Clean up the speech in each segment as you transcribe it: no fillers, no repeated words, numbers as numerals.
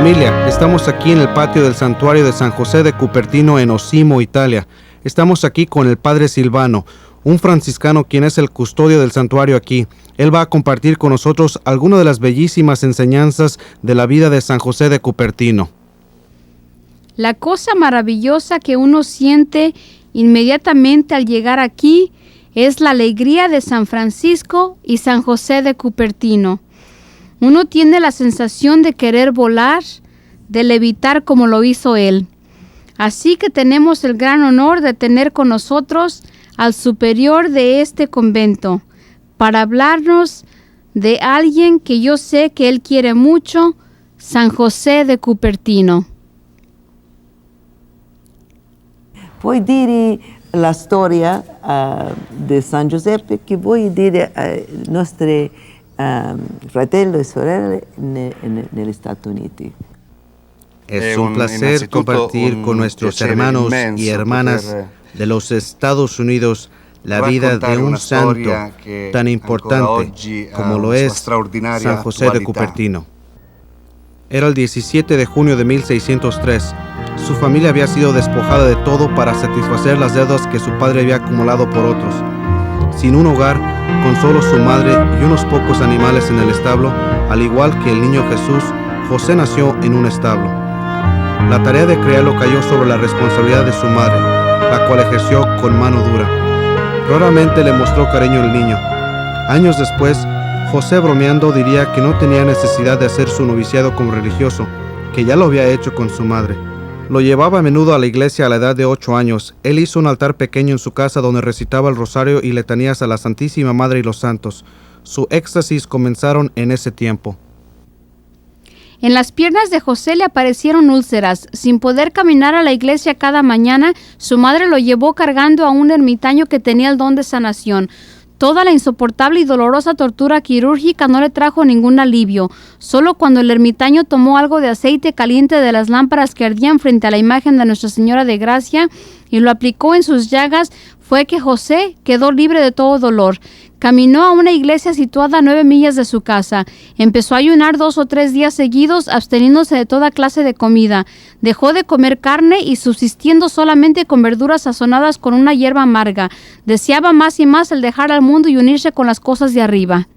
Familia, estamos aquí en el patio del santuario de San José de Cupertino en Osimo, Italia. Estamos aquí con el padre Silvano, un franciscano quien es el custodio del santuario aquí. Él va a compartir con nosotros algunas de las bellísimas enseñanzas de la vida de San José de Cupertino. La cosa maravillosa que uno siente inmediatamente al llegar aquí es la alegría de San Francisco y San José de Cupertino. Uno tiene la sensación de querer volar, de levitar como lo hizo él. Así que tenemos el gran honor de tener con nosotros al superior de este convento para hablarnos de alguien que yo sé que él quiere mucho, San José de Cupertino. Puoi dire la storia di San Giuseppe che vuoi dire ai nostri fratelli e sorelle negli Stati Uniti. Es un placer compartir con nuestros hermanos y hermanas de los Estados Unidos la vida de un santo tan importante como lo es San José de Cupertino. Era el 17 de junio de 1603. Su familia había sido despojada de todo para satisfacer las deudas que su padre había acumulado por otros. Sin un hogar, con solo su madre y unos pocos animales en el establo, al igual que el niño Jesús, José nació en un establo. La tarea de criarlo cayó sobre la responsabilidad de su madre, la cual ejerció con mano dura. Raramente le mostró cariño al niño. Años después, José bromeando diría que no tenía necesidad de hacer su noviciado como religioso, que ya lo había hecho con su madre. Lo llevaba a menudo a la iglesia a la edad de 8 años. Él hizo un altar pequeño en su casa donde recitaba el rosario y letanías a la Santísima Madre y los santos. Su éxtasis comenzaron en ese tiempo. En las piernas de José le aparecieron úlceras. Sin poder caminar a la iglesia cada mañana, su madre lo llevó cargando a un ermitaño que tenía el don de sanación. Toda la insoportable y dolorosa tortura quirúrgica no le trajo ningún alivio. Solo cuando el ermitaño tomó algo de aceite caliente de las lámparas que ardían frente a la imagen de Nuestra Señora de Gracia y lo aplicó en sus llagas, fue que José quedó libre de todo dolor. Caminó a una iglesia situada a 9 millas de su casa. Empezó a ayunar 2 o 3 días seguidos, absteniéndose de toda clase de comida. Dejó de comer carne y subsistiendo solamente con verduras sazonadas con una hierba amarga. Deseaba más y más el dejar al mundo y unirse con las cosas de arriba.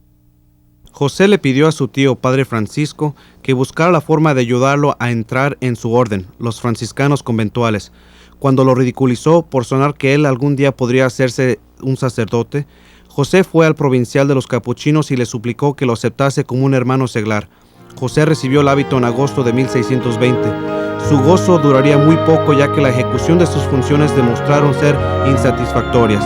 José le pidió a su tío, padre Francisco, que buscara la forma de ayudarlo a entrar en su orden, los franciscanos conventuales. Cuando lo ridiculizó por sonar que él algún día podría hacerse un sacerdote, José fue al provincial de los capuchinos y le suplicó que lo aceptase como un hermano seglar. José recibió el hábito en agosto de 1620. Su gozo duraría muy poco ya que la ejecución de sus funciones demostraron ser insatisfactorias.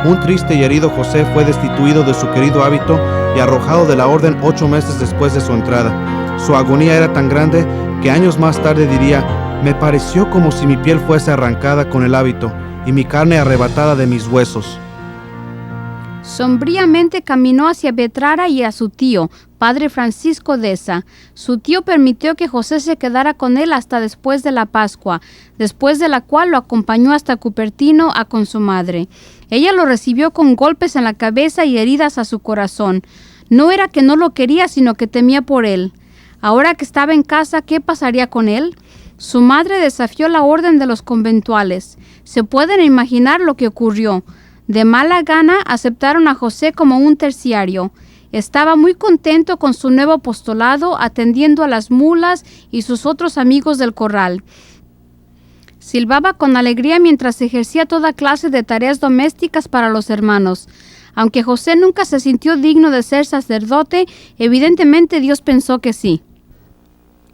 Un triste y herido José fue destituido de su querido hábito y arrojado de la orden 8 meses después de su entrada. Su agonía era tan grande que años más tarde diría: «Me pareció como si mi piel fuese arrancada con el hábito y mi carne arrebatada de mis huesos». Sombríamente caminó hacia Vetrara y a su tío, padre Francisco Deza. Su tío permitió que José se quedara con él hasta después de la Pascua, después de la cual lo acompañó hasta Cupertino con su madre. Ella lo recibió con golpes en la cabeza y heridas a su corazón. No era que no lo quería, sino que temía por él. Ahora que estaba en casa, ¿qué pasaría con él? Su madre desafió la orden de los conventuales. Se pueden imaginar lo que ocurrió. De mala gana aceptaron a José como un terciario. Estaba muy contento con su nuevo apostolado, atendiendo a las mulas y sus otros amigos del corral. Silbaba con alegría mientras ejercía toda clase de tareas domésticas para los hermanos. Aunque José nunca se sintió digno de ser sacerdote, evidentemente Dios pensó que sí.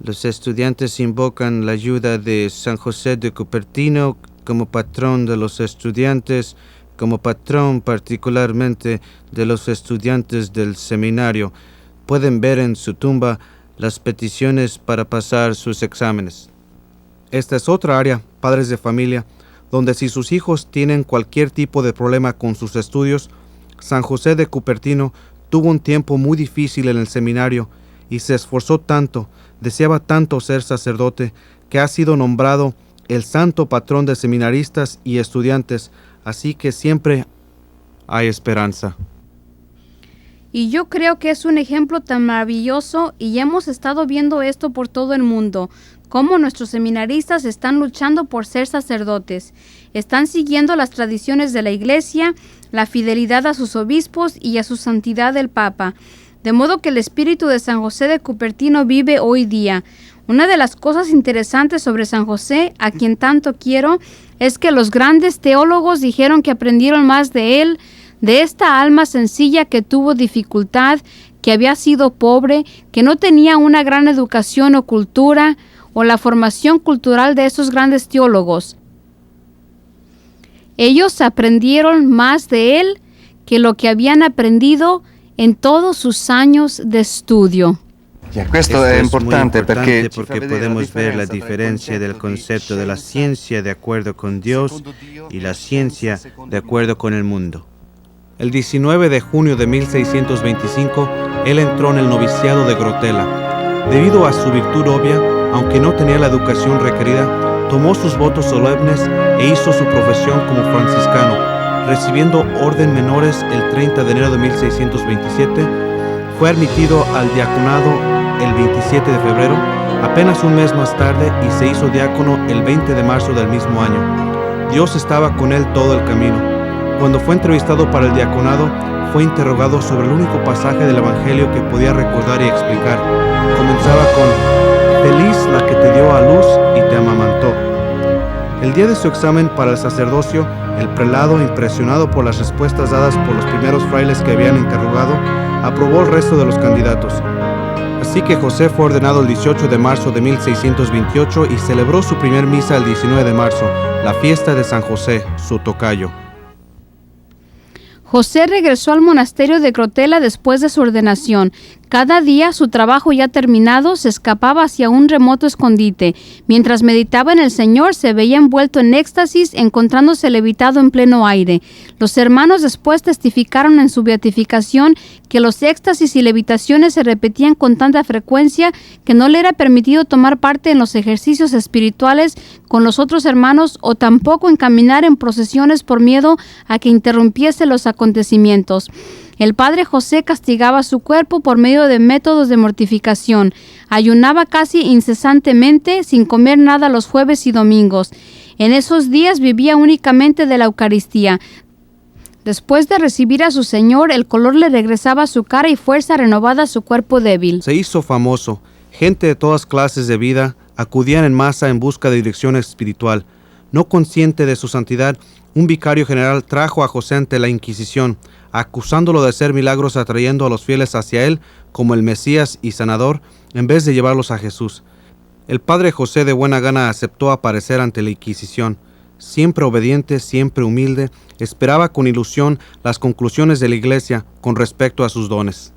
Los estudiantes invocan la ayuda de San José de Cupertino como patrón de los estudiantes, como patrón particularmente de los estudiantes del seminario. Pueden ver en su tumba las peticiones para pasar sus exámenes. Esta es otra área, padres de familia, donde si sus hijos tienen cualquier tipo de problema con sus estudios, San José de Cupertino tuvo un tiempo muy difícil en el seminario y se esforzó tanto, deseaba tanto ser sacerdote, que ha sido nombrado el santo patrón de seminaristas y estudiantes, así que siempre hay esperanza. Y yo creo que es un ejemplo tan maravilloso y hemos estado viendo esto por todo el mundo, cómo nuestros seminaristas están luchando por ser sacerdotes. Están siguiendo las tradiciones de la Iglesia, la fidelidad a sus obispos y a su santidad el Papa. De modo que el espíritu de San José de Cupertino vive hoy día. Una de las cosas interesantes sobre San José, a quien tanto quiero, es que los grandes teólogos dijeron que aprendieron más de él, de esta alma sencilla que tuvo dificultad, que había sido pobre, que no tenía una gran educación o cultura, o la formación cultural de esos grandes teólogos. Ellos aprendieron más de él que lo que habían aprendido en todos sus años de estudio. Esto es importante porque podemos ver la diferencia del concepto de la ciencia de acuerdo con Dios y la ciencia de acuerdo con el mundo. El 19 de junio de 1625, él entró en el noviciado de Grotela. Debido a su virtud obvia, aunque no tenía la educación requerida, tomó sus votos solemnes e hizo su profesión como franciscano, recibiendo orden menores el 30 de enero de 1627. Fue admitido al diaconado el 27 de febrero, apenas un mes más tarde, y se hizo diácono el 20 de marzo del mismo año. Dios estaba con él todo el camino. Cuando fue entrevistado para el diaconado, fue interrogado sobre el único pasaje del Evangelio que podía recordar y explicar. Comenzaba con: feliz la que te dio a luz y te amamantó. El día de su examen para el sacerdocio, el prelado, impresionado por las respuestas dadas por los primeros frailes que habían interrogado, aprobó el resto de los candidatos. Así que José fue ordenado el 18 de marzo de 1628 y celebró su primer misa el 19 de marzo, la fiesta de San José, su tocayo. José regresó al monasterio de Grotela después de su ordenación. Cada día, su trabajo ya terminado, se escapaba hacia un remoto escondite. Mientras meditaba en el Señor, se veía envuelto en éxtasis, encontrándose levitado en pleno aire. Los hermanos después testificaron en su beatificación que los éxtasis y levitaciones se repetían con tanta frecuencia que no le era permitido tomar parte en los ejercicios espirituales con los otros hermanos o tampoco en caminar en procesiones por miedo a que interrumpiese los acontecimientos. El padre José castigaba su cuerpo por medio de métodos de mortificación. Ayunaba casi incesantemente, sin comer nada los jueves y domingos. En esos días vivía únicamente de la Eucaristía. Después de recibir a su Señor, el color le regresaba a su cara y fuerza renovada a su cuerpo débil. Se hizo famoso. Gente de todas clases de vida acudían en masa en busca de dirección espiritual. No consciente de su santidad, un vicario general trajo a José ante la Inquisición, acusándolo de hacer milagros atrayendo a los fieles hacia él como el Mesías y sanador, en vez de llevarlos a Jesús. El padre José de buena gana aceptó aparecer ante la Inquisición. Siempre obediente, siempre humilde, esperaba con ilusión las conclusiones de la Iglesia con respecto a sus dones.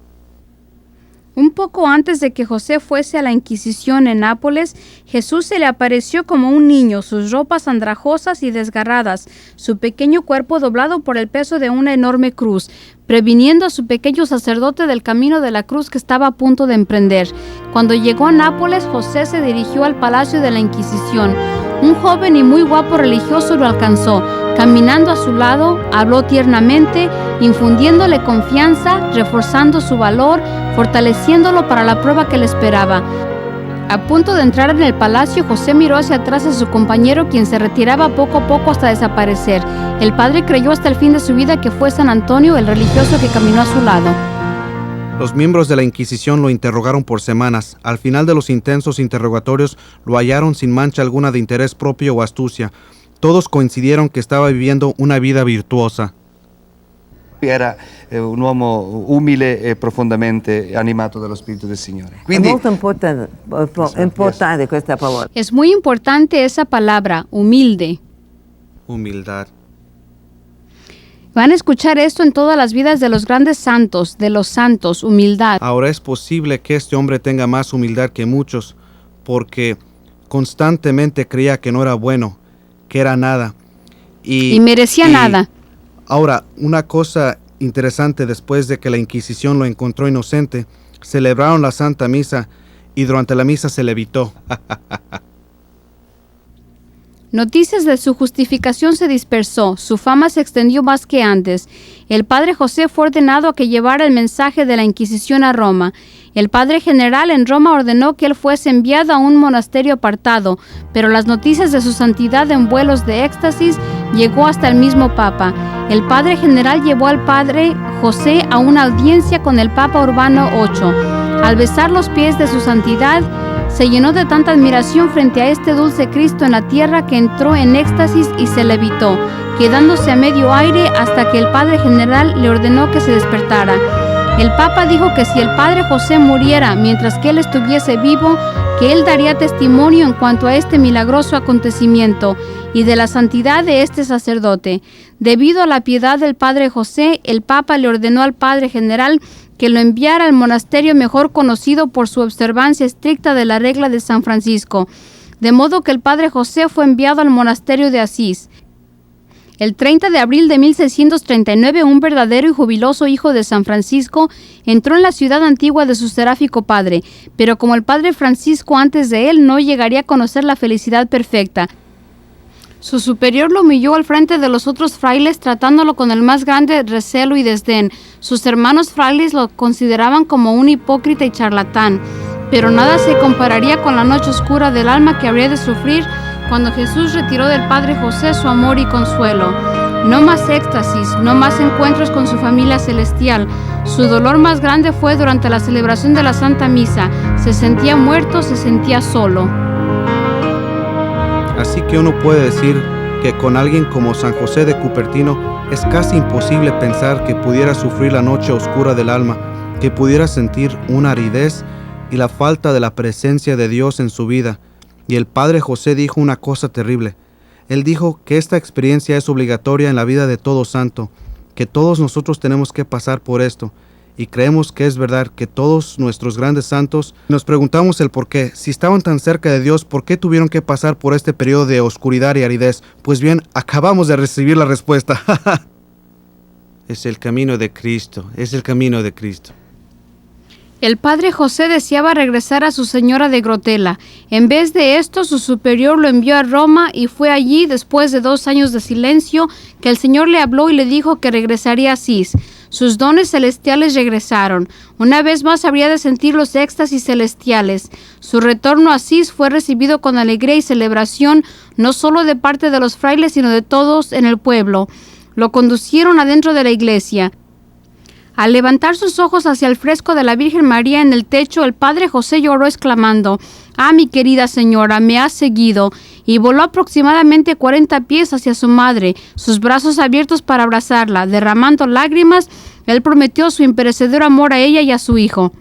Un poco antes de que José fuese a la Inquisición en Nápoles, Jesús se le apareció como un niño, sus ropas andrajosas y desgarradas, su pequeño cuerpo doblado por el peso de una enorme cruz, previniendo a su pequeño sacerdote del camino de la cruz que estaba a punto de emprender. Cuando llegó a Nápoles, José se dirigió al palacio de la Inquisición. Un joven y muy guapo religioso lo alcanzó. Caminando a su lado, habló tiernamente, infundiéndole confianza, reforzando su valor, fortaleciéndolo para la prueba que le esperaba. A punto de entrar en el palacio, José miró hacia atrás a su compañero, quien se retiraba poco a poco hasta desaparecer. El padre creyó hasta el fin de su vida que fue San Antonio, el religioso que caminó a su lado. Los miembros de la Inquisición lo interrogaron por semanas. Al final de los intensos interrogatorios, lo hallaron sin mancha alguna de interés propio o astucia. Todos coincidieron que estaba viviendo una vida virtuosa. Era un uomo umile e profondamente animato dallo Spirito del Signore. Quindi, è molto importante questa parola. Es muy importante esa palabra, humilde. Humildad. Van a escuchar esto en todas las vidas de los grandes santos, de los santos, humildad. Ahora es posible que este hombre tenga más humildad que muchos, porque constantemente creía que no era bueno, que era nada. Y merecía nada. Ahora, una cosa interesante, después de que la Inquisición lo encontró inocente, celebraron la Santa Misa y durante la misa se levitó. Noticias de su justificación se dispersó, su fama se extendió más que antes. El padre José fue ordenado a que llevara el mensaje de la Inquisición a Roma. El padre general en Roma ordenó que él fuese enviado a un monasterio apartado, pero las noticias de su santidad en vuelos de éxtasis llegó hasta el mismo Papa. El padre general llevó al padre José a una audiencia con el Papa Urbano VIII. Al besar los pies de su santidad, se llenó de tanta admiración frente a este dulce Cristo en la tierra que entró en éxtasis y se levitó, quedándose a medio aire hasta que el padre general le ordenó que se despertara. El Papa dijo que si el padre José muriera mientras que él estuviese vivo, que él daría testimonio en cuanto a este milagroso acontecimiento y de la santidad de este sacerdote. Debido a la piedad del padre José, el Papa le ordenó al padre general que lo enviara al monasterio mejor conocido por su observancia estricta de la regla de San Francisco, de modo que el padre José fue enviado al monasterio de Asís. El 30 de abril de 1639, un verdadero y jubiloso hijo de San Francisco entró en la ciudad antigua de su seráfico padre, pero como el padre Francisco antes de él no llegaría a conocer la felicidad perfecta. Su superior lo humilló al frente de los otros frailes, tratándolo con el más grande recelo y desdén. Sus hermanos frailes lo consideraban como un hipócrita y charlatán, pero nada se compararía con la noche oscura del alma que habría de sufrir cuando Jesús retiró del Padre José su amor y consuelo. No más éxtasis, no más encuentros con su familia celestial. Su dolor más grande fue durante la celebración de la Santa Misa. Se sentía muerto, se sentía solo. Así que uno puede decir que con alguien como San José de Cupertino es casi imposible pensar que pudiera sufrir la noche oscura del alma, que pudiera sentir una aridez y la falta de la presencia de Dios en su vida. Y el padre José dijo una cosa terrible. Él dijo que esta experiencia es obligatoria en la vida de todo santo, que todos nosotros tenemos que pasar por esto. Y creemos que es verdad que todos nuestros grandes santos, nos preguntamos el por qué. Si estaban tan cerca de Dios, ¿por qué tuvieron que pasar por este periodo de oscuridad y aridez? Pues bien, acabamos de recibir la respuesta. Es el camino de Cristo, es el camino de Cristo. El padre José deseaba regresar a su señora de Grotela. En vez de esto, su superior lo envió a Roma y fue allí, después de 2 años de silencio, que el Señor le habló y le dijo que regresaría a Asís. Sus dones celestiales regresaron. Una vez más habría de sentir los éxtasis celestiales. Su retorno a Asís fue recibido con alegría y celebración, no solo de parte de los frailes, sino de todos en el pueblo. Lo conducieron adentro de la iglesia. Al levantar sus ojos hacia el fresco de la Virgen María en el techo, el padre José lloró exclamando: «Ah, mi querida señora, me has seguido», y voló aproximadamente 40 pies hacia su madre, sus brazos abiertos para abrazarla. Derramando lágrimas, él prometió su imperecedero amor a ella y a su hijo.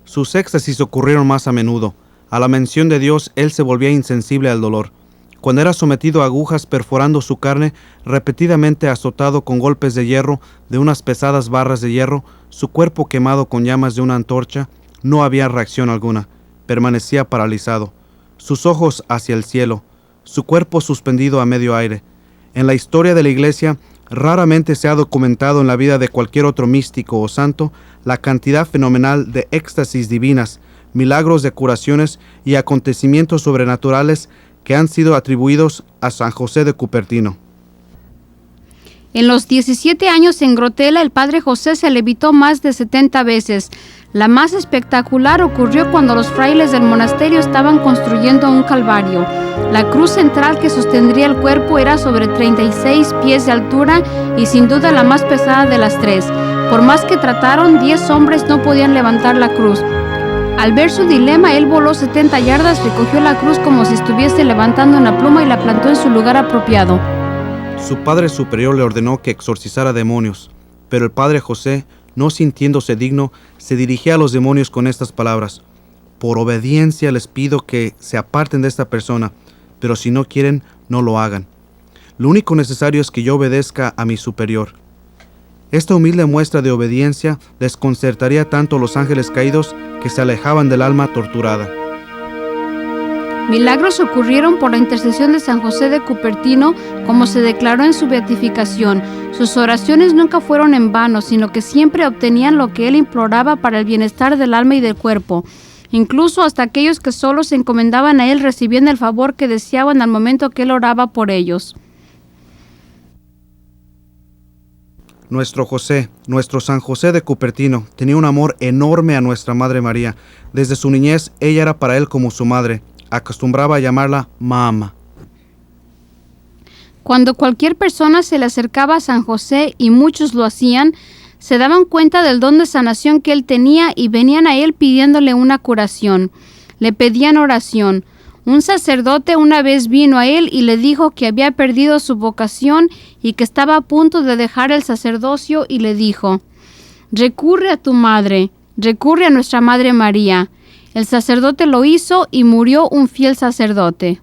Sus éxtasis ocurrieron más a menudo. A la mención de Dios, él se volvía insensible al dolor. Cuando era sometido a agujas perforando su carne, repetidamente azotado con golpes de hierro de unas pesadas barras de hierro, su cuerpo quemado con llamas de una antorcha, no había reacción alguna. Permanecía paralizado, sus ojos hacia el cielo, su cuerpo suspendido a medio aire. En la historia de la Iglesia, raramente se ha documentado en la vida de cualquier otro místico o santo la cantidad fenomenal de éxtasis divinas, milagros de curaciones y acontecimientos sobrenaturales que han sido atribuidos a San José de Cupertino. En los 17 años en Grotela, el padre José se levitó más de 70 veces. La más espectacular ocurrió cuando los frailes del monasterio estaban construyendo un calvario. La cruz central que sostendría el cuerpo era sobre 36 pies de altura y sin duda la más pesada de las 3. Por más que trataron, 10 hombres no podían levantar la cruz. Al ver su dilema, él voló 70 yardas, recogió la cruz como si estuviese levantando una pluma y la plantó en su lugar apropiado. Su padre superior le ordenó que exorcizara demonios, pero el padre José, no sintiéndose digno, se dirigía a los demonios con estas palabras: «Por obediencia les pido que se aparten de esta persona, pero si no quieren, no lo hagan. Lo único necesario es que yo obedezca a mi superior». Esta humilde muestra de obediencia desconcertaría tanto a los ángeles caídos que se alejaban del alma torturada. Milagros ocurrieron por la intercesión de San José de Cupertino, como se declaró en su beatificación. Sus oraciones nunca fueron en vano, sino que siempre obtenían lo que él imploraba para el bienestar del alma y del cuerpo. Incluso hasta aquellos que solo se encomendaban a él recibían el favor que deseaban al momento que él oraba por ellos. Nuestro José, nuestro San José de Cupertino, tenía un amor enorme a nuestra Madre María. Desde su niñez, ella era para él como su madre. Acostumbraba a llamarla mamá. Cuando cualquier persona se le acercaba a San José, y muchos lo hacían, se daban cuenta del don de sanación que él tenía y venían a él pidiéndole una curación. Le pedían oración. Un sacerdote una vez vino a él y le dijo que había perdido su vocación y que estaba a punto de dejar el sacerdocio, y le dijo: recurre a tu madre, recurre a nuestra Madre María. El sacerdote lo hizo y murió un fiel sacerdote.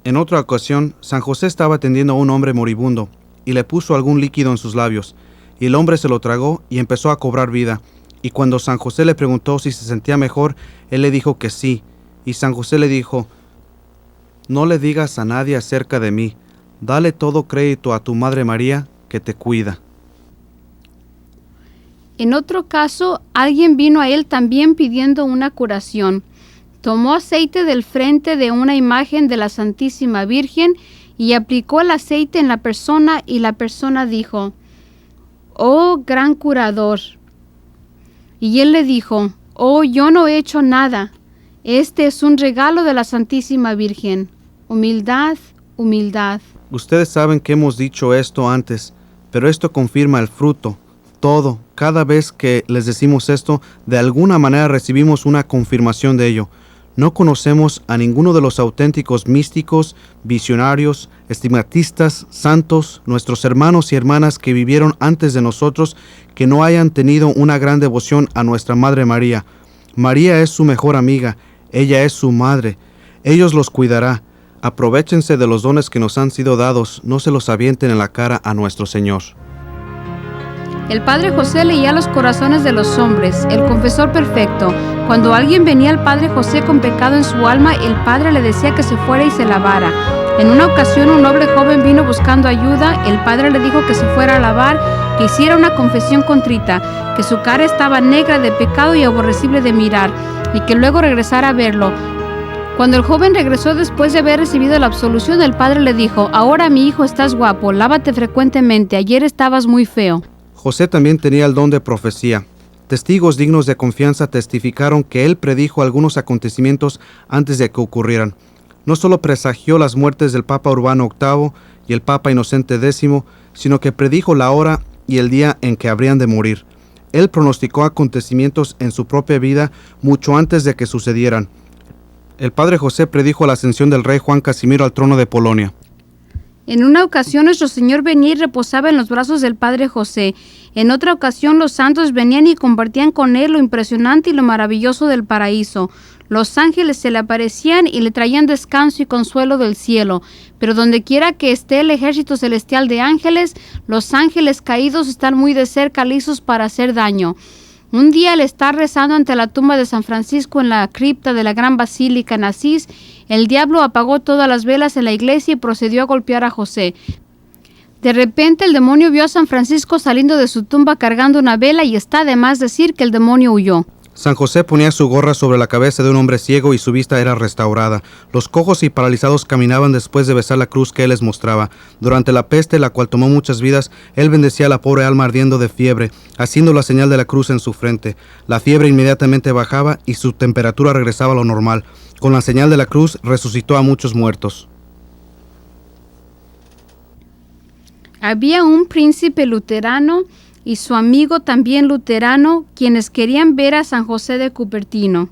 En otra ocasión, San José estaba atendiendo a un hombre moribundo y le puso algún líquido en sus labios, y el hombre se lo tragó y empezó a cobrar vida. Y cuando San José le preguntó si se sentía mejor, él le dijo que sí. Y San José le dijo: no le digas a nadie acerca de mí, dale todo crédito a tu Madre María, que te cuida. En otro caso, alguien vino a él también pidiendo una curación. Tomó aceite del frente de una imagen de la Santísima Virgen y aplicó el aceite en la persona, y la persona dijo: oh, gran curador. Y él le dijo: oh, yo no he hecho nada. Este es un regalo de la Santísima Virgen. Humildad, humildad. Ustedes saben que hemos dicho esto antes, pero esto confirma el fruto. Todo, cada vez que les decimos esto, de alguna manera recibimos una confirmación de ello. No conocemos a ninguno de los auténticos místicos, visionarios, estigmatistas, santos, nuestros hermanos y hermanas que vivieron antes de nosotros, que no hayan tenido una gran devoción a nuestra Madre María. María es su mejor amiga, ella es su madre, ellos los cuidará. Aprovéchense de los dones que nos han sido dados, no se los avienten en la cara a nuestro Señor. El Padre José leía los corazones de los hombres, el confesor perfecto. Cuando alguien venía al Padre José con pecado en su alma, el Padre le decía que se fuera y se lavara. En una ocasión, un noble joven vino buscando ayuda. El Padre le dijo que se fuera a lavar, que hiciera una confesión contrita, que su cara estaba negra de pecado y aborrecible de mirar, y que luego regresara a verlo. Cuando el joven regresó después de haber recibido la absolución, el Padre le dijo: ahora, mi hijo, estás guapo, lávate frecuentemente, ayer estabas muy feo. José también tenía el don de profecía. Testigos dignos de confianza testificaron que él predijo algunos acontecimientos antes de que ocurrieran. No solo presagió las muertes del Papa Urbano VIII y el Papa Inocente X, sino que predijo la hora y el día en que habrían de morir. Él pronosticó acontecimientos en su propia vida mucho antes de que sucedieran. El Padre José predijo la ascensión del rey Juan Casimiro al trono de Polonia. En una ocasión nuestro Señor venía y reposaba en los brazos del Padre José. En otra ocasión los santos venían y compartían con él lo impresionante y lo maravilloso del paraíso. Los ángeles se le aparecían y le traían descanso y consuelo del cielo. Pero donde quiera que esté el ejército celestial de ángeles, los ángeles caídos están muy de cerca listos para hacer daño. Un día, al estar rezando ante la tumba de San Francisco en la cripta de la gran basílica en Asís, el diablo apagó todas las velas en la iglesia y procedió a golpear a José. De repente el demonio vio a San Francisco saliendo de su tumba cargando una vela, y está de más decir que el demonio huyó. San José ponía su gorra sobre la cabeza de un hombre ciego y su vista era restaurada. Los cojos y paralizados caminaban después de besar la cruz que él les mostraba. Durante la peste, la cual tomó muchas vidas, él bendecía a la pobre alma ardiendo de fiebre, haciendo la señal de la cruz en su frente. La fiebre inmediatamente bajaba y su temperatura regresaba a lo normal. Con la señal de la cruz resucitó a muchos muertos. Había un príncipe luterano y su amigo también luterano, quienes querían ver a San José de Cupertino.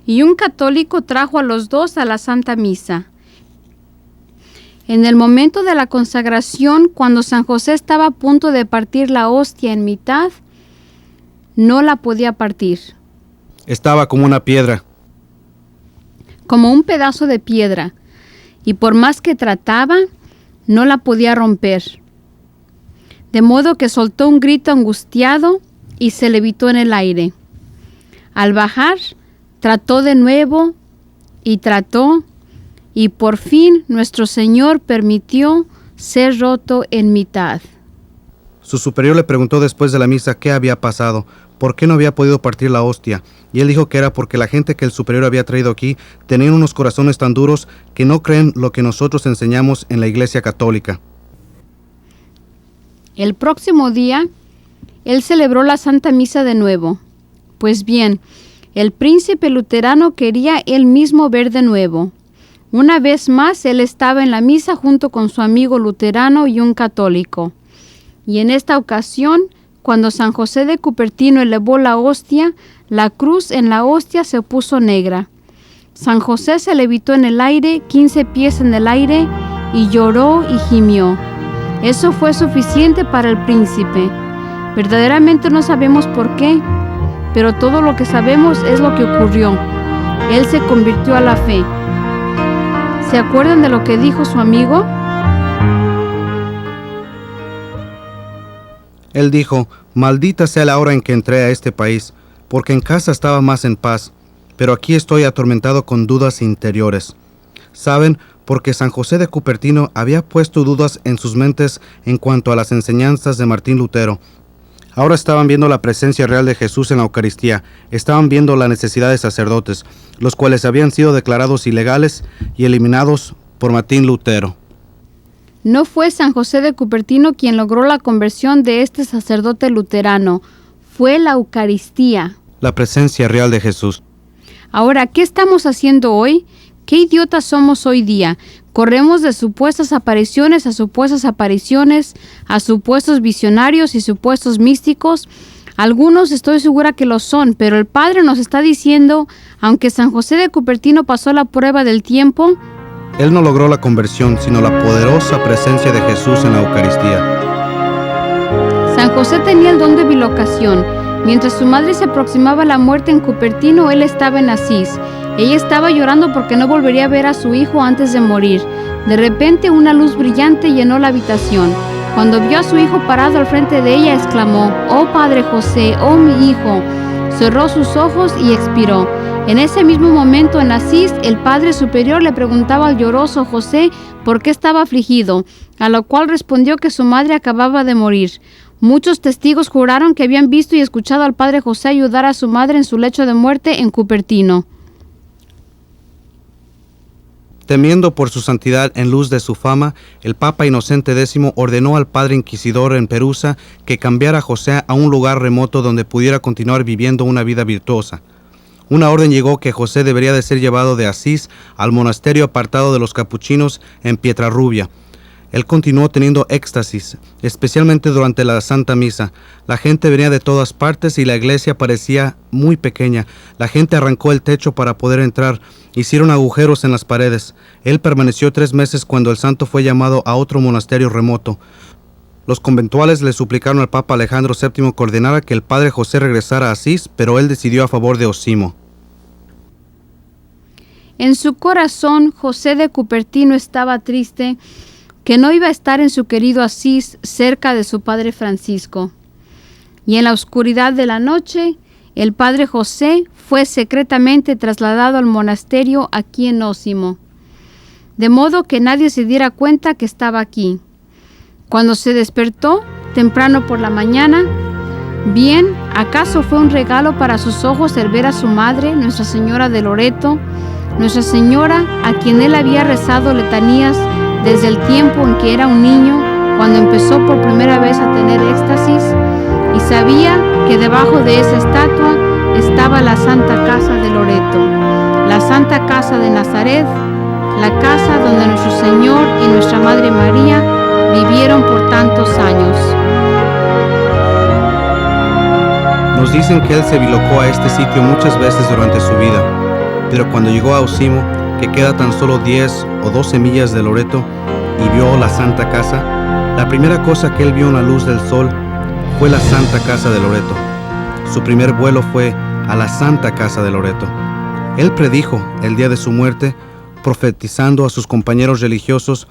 Y un católico trajo a los dos a la Santa Misa. En el momento de la consagración, cuando San José estaba a punto de partir la hostia en mitad, no la podía partir. Estaba como una piedra. Como un pedazo de piedra. Y por más que trataba, no la podía romper. De modo que soltó un grito angustiado y se levitó en el aire. Al bajar, trató de nuevo y trató, y por fin nuestro Señor permitió ser roto en mitad. Su superior le preguntó después de la misa qué había pasado. por qué no había podido partir la hostia, y él dijo que era porque la gente que el superior había traído aquí tenían unos corazones tan duros que no creen lo que nosotros enseñamos en la Iglesia Católica. El próximo día, él celebró la Santa Misa de nuevo. Pues bien, el príncipe luterano quería él mismo ver de nuevo. Una vez más, él estaba en la misa junto con su amigo luterano y un católico. Y en esta ocasión, cuando San José de Cupertino elevó la hostia, la cruz en la hostia se puso negra. San José se levitó en el aire, 15 pies en el aire, y lloró y gimió. Eso fue suficiente para el príncipe. Verdaderamente no sabemos por qué, pero todo lo que sabemos es lo que ocurrió. Él se convirtió a la fe. ¿Se acuerdan de lo que dijo su amigo? Él dijo: maldita sea la hora en que entré a este país, porque en casa estaba más en paz, pero aquí estoy atormentado con dudas interiores. ¿Saben? Porque San José de Cupertino había puesto dudas en sus mentes en cuanto a las enseñanzas de Martín Lutero. Ahora estaban viendo la presencia real de Jesús en la Eucaristía, estaban viendo la necesidad de sacerdotes, los cuales habían sido declarados ilegales y eliminados por Martín Lutero. No fue San José de Cupertino quien logró la conversión de este sacerdote luterano, fue la Eucaristía. La presencia real de Jesús. Ahora, ¿qué estamos haciendo hoy? ¿Qué idiotas somos hoy día? Corremos de supuestas apariciones a supuestas apariciones, a supuestos visionarios y supuestos místicos. Algunos estoy segura que lo son, pero el Padre nos está diciendo, aunque San José de Cupertino pasó la prueba del tiempo, él no logró la conversión, sino la poderosa presencia de Jesús en la Eucaristía. San José tenía el don de bilocación. Mientras su madre se aproximaba a la muerte en Cupertino, él estaba en Asís. Ella estaba llorando porque no volvería a ver a su hijo antes de morir. De repente, una luz brillante llenó la habitación. Cuando vio a su hijo parado al frente de ella, exclamó: «Oh Padre José, oh mi hijo». Cerró sus ojos y expiró. En ese mismo momento en Asís, el Padre Superior le preguntaba al lloroso José por qué estaba afligido, a lo cual respondió que su madre acababa de morir. Muchos testigos juraron que habían visto y escuchado al Padre José ayudar a su madre en su lecho de muerte en Cupertino. Temiendo por su santidad en luz de su fama, el Papa Inocente X ordenó al padre inquisidor en Perusa que cambiara a José a un lugar remoto donde pudiera continuar viviendo una vida virtuosa. Una orden llegó que José debería de ser llevado de Asís al monasterio apartado de los capuchinos en Pietrarrubia. Él continuó teniendo éxtasis, especialmente durante la Santa Misa. La gente venía de todas partes y la iglesia parecía muy pequeña. La gente arrancó el techo para poder entrar. Hicieron agujeros en las paredes. Él permaneció 3 meses cuando el santo fue llamado a otro monasterio remoto. Los conventuales le suplicaron al Papa Alejandro VII que ordenara que el padre José regresara a Asís, pero él decidió a favor de Osimo. En su corazón, José de Cupertino estaba triste que no iba a estar en su querido Asís cerca de su padre Francisco. Y en la oscuridad de la noche, el padre José fue secretamente trasladado al monasterio aquí en Osimo, de modo que nadie se diera cuenta que estaba aquí. Cuando se despertó, temprano por la mañana, bien, ¿acaso fue un regalo para sus ojos el ver a su madre, Nuestra Señora de Loreto, Nuestra Señora a quien él había rezado letanías desde el tiempo en que era un niño, cuando empezó por primera vez a tener éxtasis, y sabía que debajo de esa estatua estaba la Santa Casa de Loreto, la Santa Casa de Nazaret, la casa donde nuestro Señor y nuestra Madre María vivieron por tantos años. Nos dicen que él se bilocó a este sitio muchas veces durante su vida, pero cuando llegó a Osimo, que queda tan solo 10 o 12 millas de Loreto, y vio la Santa Casa, la primera cosa que él vio en la luz del sol fue la Santa Casa de Loreto. Su primer vuelo fue a la Santa Casa de Loreto. Él predijo el día de su muerte, profetizando a sus compañeros religiosos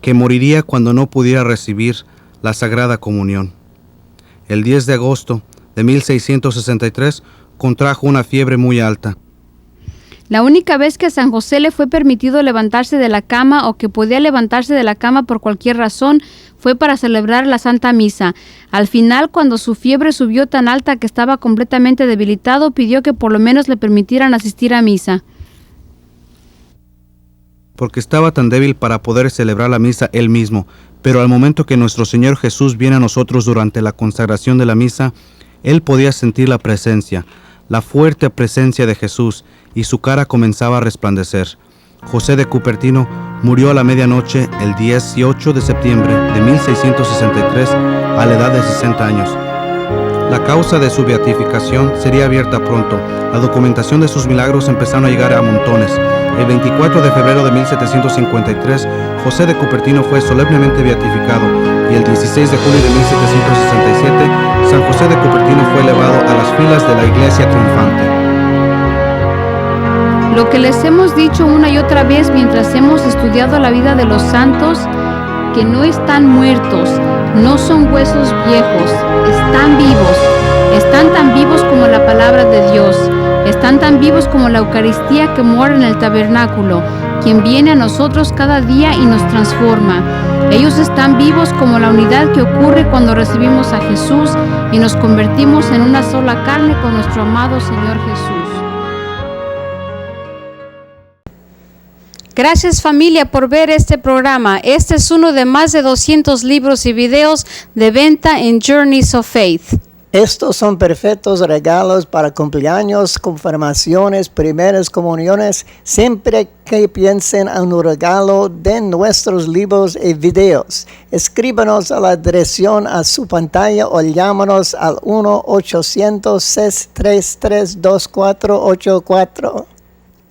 que moriría cuando no pudiera recibir la Sagrada Comunión. El 10 de agosto de 1663 contrajo una fiebre muy alta. La única vez que a San José le fue permitido levantarse de la cama o que podía levantarse de la cama por cualquier razón fue para celebrar la Santa Misa. Al final, cuando su fiebre subió tan alta que estaba completamente debilitado, pidió que por lo menos le permitieran asistir a misa. Porque estaba tan débil para poder celebrar la misa él mismo, pero al momento que nuestro Señor Jesús viene a nosotros durante la consagración de la misa, él podía sentir la presencia, la fuerte presencia de Jesús, y su cara comenzaba a resplandecer. José de Cupertino murió a la medianoche el 18 de septiembre de 1663 a la edad de 60 años. La causa de su beatificación sería abierta pronto. La documentación de sus milagros empezaron a llegar a montones. El 24 de febrero de 1753, José de Cupertino fue solemnemente beatificado y el 16 de julio de 1767, San José de Cupertino fue elevado a las filas de la Iglesia triunfante. Lo que les hemos dicho una y otra vez mientras hemos estudiado la vida de los santos, que no están muertos, no son huesos viejos, están vivos, están tan vivos como la palabra de Dios, están tan vivos como la Eucaristía que mora en el tabernáculo, quien viene a nosotros cada día y nos transforma. Ellos están vivos como la unidad que ocurre cuando recibimos a Jesús y nos convertimos en una sola carne con nuestro amado Señor Jesús. Gracias familia por ver este programa. Este es uno de más de 200 libros y videos de venta en Journeys of Faith. Estos son perfectos regalos para cumpleaños, confirmaciones, primeras comuniones. Siempre que piensen en un regalo, den nuestros libros y videos. Escríbanos a la dirección a su pantalla o llámanos al 1-800-633-2484.